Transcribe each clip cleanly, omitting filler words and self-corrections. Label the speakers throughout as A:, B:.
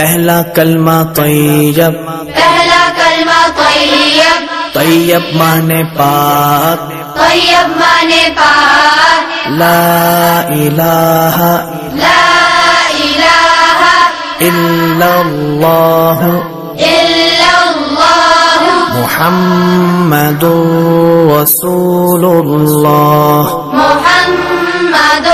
A: پہلا کلمہ طیب،
B: پہلا کلمہ طیب،
A: طیب مانے پاک،
B: طیب مانے پاک،
A: لا الہ
B: لا الہ
A: الا اللہ
B: الا اللہ
A: محمد رسول اللہ۔
B: محمد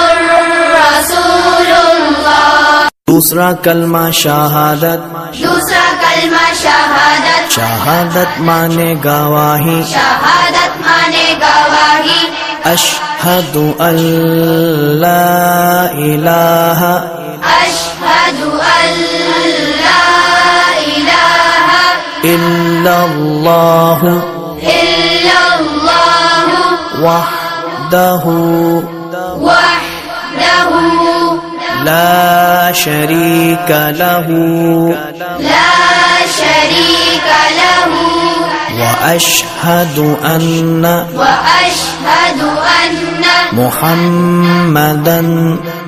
B: رسول اللہ۔
A: دوسرا کلمہ شہادت،
B: دوسرا کلمہ شہادت،
A: شہادت مانے گواہی،
B: شہادت مانے گواہی،
A: اشہد ان لا الہ
B: اشہد ان لا الہ
A: الا اللہ
B: الا اللہ
A: وحدہ
B: وحدہ
A: لا شریک لہ
B: لا شریک لہ
A: واشہد ان
B: واشہد ان
A: محمدا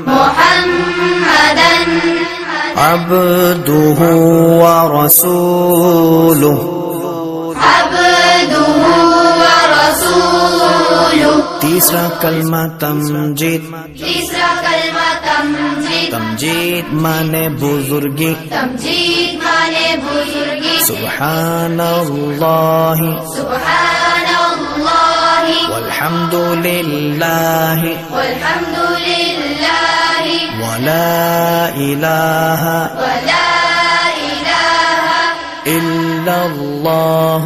B: محمدا
A: عبدہ ورسولہ۔
B: عبدہ ورسولہ۔
A: تیسرا کلمہ تمجید،
B: تیسرا کلمہ تمجید،
A: تمجید مانے بزرگی،
B: تمجید مانے بزرگی،
A: سبحان اللہ
B: سبحان اللہ
A: والحمد للہ
B: والحمد للہ
A: ولا الہ
B: ولا الہ
A: الا اللہ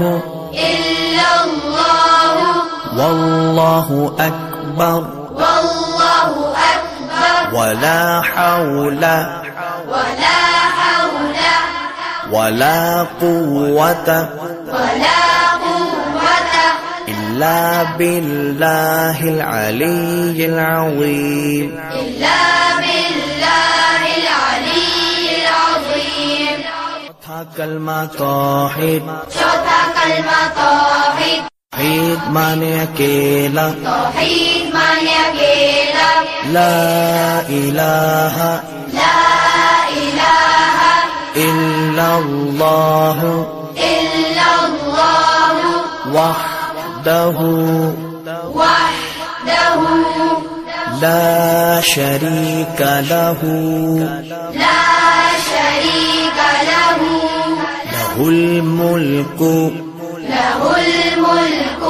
B: الا اللہ
A: واللہ اکبر
B: واللہ اکبر
A: ولا حول
B: ولا حول
A: ولا قوة
B: ولا قوة
A: الا باللہ العلی العظیم۔
B: إلا بالله العلي العظيم۔
A: چوتھا کلمہ توحید،
B: چوتھا کلمہ توحید،
A: توحید مانے اکیلا،
B: توحید مانے اکیلا،
A: لا الہ
B: لا الہ
A: الا اللہ
B: الا اللہ
A: وحدہ
B: وحدہ
A: لا شریک لہ
B: لا شریک لہ
A: لہ الملک
B: لہ الملک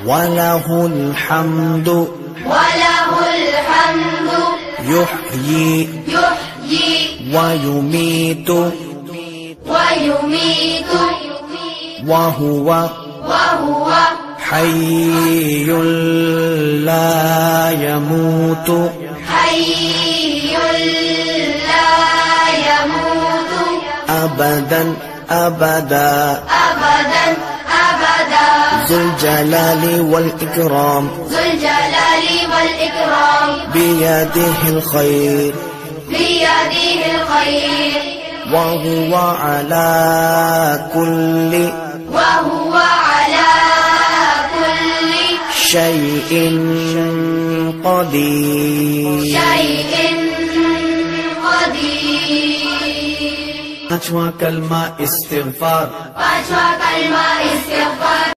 A: وَلَهُ الْحَمْدُ
B: وَلَهُ الْحَمْدُ
A: يُحْيِي
B: يُحْيِي
A: وَيُمِيتُ
B: وَيُمِيتُ
A: وَهُوَ
B: وَهُوَ
A: حَيٌّ لَا يَمُوتُ
B: حَيٌّ لَا يَمُوتُ
A: أَبَدًا أَبَدًا
B: أَبَدًا أَبَدًا
A: ذو الجلال والإكرام
B: ذو الجلال والإكرام
A: بيده الخير
B: بيده الخير
A: وهو على
B: وهو على كل
A: شيء قدير۔
B: شيء قدير۔
A: پانچواں کلمہ استغفار،
B: پانچواں کلمہ استغفار۔